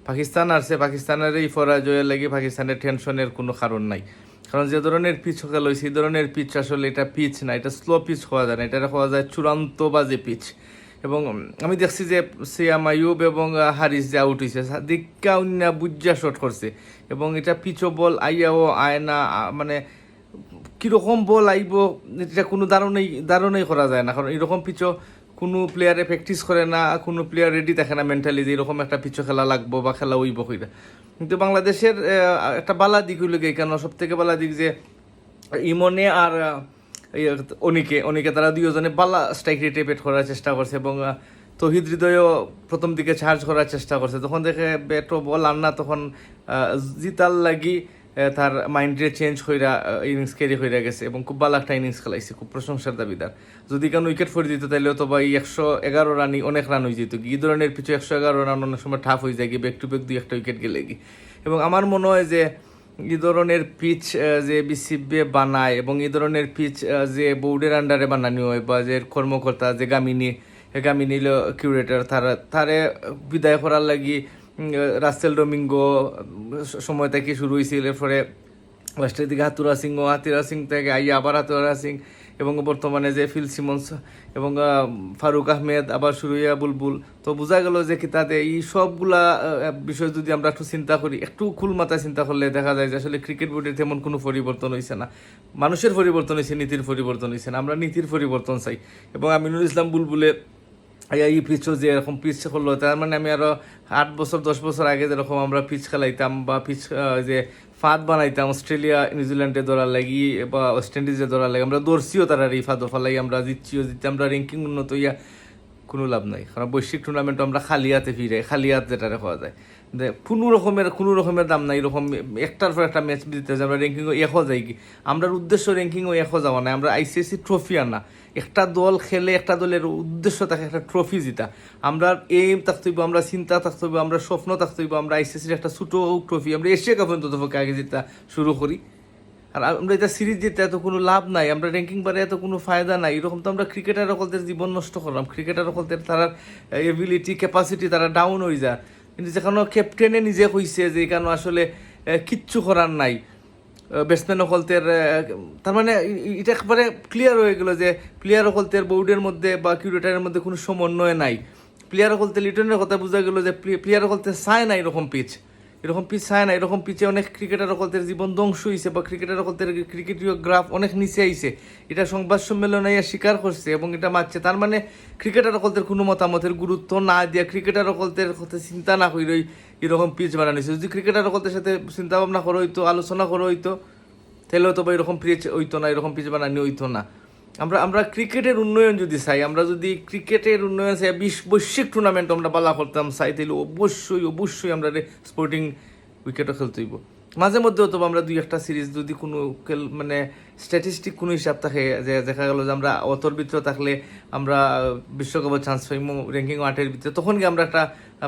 পাকিস্তান আসছে, পাকিস্তানের এই পরাজয়ের লাগি পাকিস্তানের টেনশনের কোনো কারণ নাই। কারণ যে ধরনের পিচ খেলা হয়েছে এই ধরনের পিচ আসলে এটা পিচ না, এটা স্লো পিচ হওয়া যায় না, এটা হওয়া যায় চূড়ান্ত বাজে পিচ। এবং আমি দেখছি যে সিয়াম আইয়ুব এবং হারিস যে আউট হয়েছে দিকা অন্য বুজ্জা শট করছে, এবং এটা পিচও বল আইয়াও আয় না, মানে কীরকম বল আইব এটা কোনো ধারণাই করা যায় না। কারণ এরকম পিচও কোনো প্লেয়ারে প্র্যাকটিস করে না, কোনো প্লেয়ার রেডি থাকে না মেন্টালি যে এরকম একটা পিচও খেলা লাগবো বা খেলা হইব কইরা। কিন্তু বাংলাদেশের একটা বালা দিক হইল গিয়ে, কেন সব থেকে বালা দিক যে ইমনে আর অনিকে তারা দুজনে বালা স্ট্রাইক রেটে পেট করার চেষ্টা করছে, এবং তহিদ হৃদয়ও প্রথম দিকে চার্জ করার চেষ্টা করছে। তখন দেখে ব্যাটও বল আর না, তখন জিতার লাগি তার মাইন্ডে চেঞ্জ হইরা ইনিংস ক্যারি হইরা গেছে, এবং খুব ভালো একটা ইনিংস খেলাইছে, খুব প্রশংসার দাবিদার। যদি কেন উইকেট ফরে দিত তাইলেও তো বা এই 111 রানই অনেক রান হয়ে যেত। এই ধরনের পিছু 111 রান অনেক সময় টাফ হয়ে যায়, গিয়ে ব্যাক টু ব্যাক 2-1 উইকেট গেলে গিয়ে। এবং আমার মনে হয় যে এই ধরনের পিচ যে বিসিবি বানায়, এবং এই ধরনের পিচ যে বোর্ডের আন্ডারে বানানো হয়, বা যে কর্মকর্তা যে গামিনী কিউরেটর তারে বিদায় করার লাগি রাসেল ডোমিঙ্গো সময় থেকে শুরু হয়েছিল, এরপরে লাস্টের দিকে হাতুরা সিং থেকে আইয়া আবার হাতুরা সিং, এবং বর্তমানে যে ফিল সিমন্স এবং ফারুক আহমেদ, আবার শুরু হইয়া বুলবুল। তো বোঝা গেল যে কি তাতে এই সবগুলা বিষয় যদি আমরা একটু চিন্তা করি, একটু খুল মাথায় চিন্তা করলে দেখা যায় যে আসলে ক্রিকেট বোর্ডের তেমন কোনো পরিবর্তন হয়েছে না। মানুষের পরিবর্তন হয়েছে, নীতির পরিবর্তন হয়েছে না। আমরা নীতির পরিবর্তন চাই। এবং আমিনুল ইসলাম বুলবুলে এই পিচও যে এরকম পিচ করলো, তার মানে আমি আরো 8 বছর 10 বছর আগে যেরকম আমরা পিচ খেলাইতাম বা পিচ যে ফাঁদ বানাইতাম অস্ট্রেলিয়া নিউজিল্যান্ডে দৌড়ার লাগি বা ওয়েস্ট ইন্ডিজে দৌড়ার লাগি, আমরা দৌড়ছিও তারা এই ফাঁদও ফালাই, আমরা জিতছিও আমরা র্যাঙ্কিং উন্নত হইয়া কোনো লাভ নাই। কারণ বৈশ্বিক টুর্নামেন্টও আমরা খালি হাতে যেটা হওয়া যায়, কোনো রকমের দাম নাই। এরকম একটার পর একটা ম্যাচ জিতে যায়, আমরা র্যাঙ্কিংও একও যাই কি, আমরা উদ্দেশ্য র্যাঙ্কিংও একও যাওয়া নাই, আমরা আইসিসি ট্রফি আনা। একটা দল খেলে, একটা দলের উদ্দেশ্য থাকে একটা ট্রফি জিতা। আমরা এইম থাকতে হইব, আমরা চিন্তা থাকতে হইব, আমরা স্বপ্ন থাকতে হইব, আমরা আইসিসির একটা ছোটো ট্রফি, আমরা এশিয়া কাপ পর্যন্ত আগে জিতা শুরু করি। আর আমরা এটা সিরিজ জিতে এত কোনো লাভ নাই, আমরা র্যাঙ্কিং বাড়ে এত কোনো ফায়দা নাই। এরকম তো আমরা ক্রিকেটার সকলদের জীবন নষ্ট করলাম, ক্রিকেটার সকলদের তার এবিলিটি ক্যাপাসিটি তারা ডাউন হয়ে যায়। কিন্তু যেখানে ক্যাপ্টেনে নিজে কইছে যে এখানে আসলে কিচ্ছু করার নাই, ব্যাটসম্যান সকলদের, তার মানে এটা একবারে ক্লিয়ার হয়ে গেল যে প্লেয়ার সকলদের বোর্ডের মধ্যে বা কিউরেটারের মধ্যে কোনো সমন্বয় নাই। প্লেয়ার সকলতে লিটনের কথা বোঝা গেল যে প্লেয়ার সকলতে চায় না এরকম পিচ চায় না। এরকম পিচে অনেক ক্রিকেটার সকলদের জীবন ধ্বংস হয়েছে, বা ক্রিকেটার সকলদের ক্রিকেটীয় গ্রাফ অনেক নিচে আইছে। এটা সংবাদ সম্মেলনে স্বীকার করছে এবং এটা মানছে। তার মানে ক্রিকেটার সকলদের কোনো মতামতের গুরুত্ব না দিয়া, ক্রিকেটার সকলদের কথা চিন্তা না করেই এরকম পিচ বানানো হয়েছে। যদি ক্রিকেটার সকলদের সাথে চিন্তা ভাবনা করা হইতো, আলোচনা করা হইতো, তাহলে হয়তো বা এরকম পিচ হইতো না, এরকম পিচ বানানো হইতো না। আমরা ক্রিকেটের উন্নয়ন যদি চাই, আমরা যদি ক্রিকেটের উন্নয়ন চাই, বৈশ্বিক টুর্নামেন্ট আমরা বালা করতাম চাই, তাহলে অবশ্যই আমরা স্পোর্টিং উইকেটও খেলতে হইব। মাঝে মধ্যে হতো আমরা 2-1 সিরিজ যদি কোনো মানে স্ট্যাটিস্টিক কোনো হিসাব থাকে, যে দেখা গেল যে আমরা অতর ভিতরে থাকলে আমরা বিশ্বকাপের চান্স পাইম র্যাঙ্কিং 8-এর ভিতরে, তখন গিয়ে আমরা একটা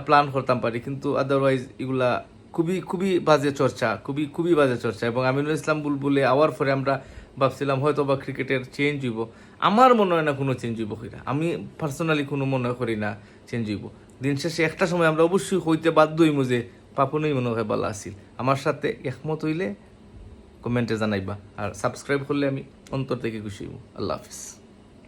প্ল্যান করতাম পারি। কিন্তু আদারওয়াইজ এগুলা খুবই বাজে চর্চা, খুবই বাজে চর্চা। এবং আমিনুল ইসলাম বুলবুলে আওয়ার পরে আমরা ভাবছিলাম হয়তো বা ক্রিকেটের চেঞ্জ হইব। আমার মনে হয় না কোনো চেঞ্জ হইব, আমি পার্সোনালি কোনো মনে করি না চেঞ্জ হইব। দিন শেষে একটা সময় আমরা অবশ্যই হইতে বাধ্য হইব যে পাপনই মনে হয় ভালো আসিল। আমার সাথে একমত হইলে কমেন্টে জানাইবা, আর সাবস্ক্রাইব করলে আমি অন্তর থেকে খুশি হইব। আল্লাহ হাফিজ।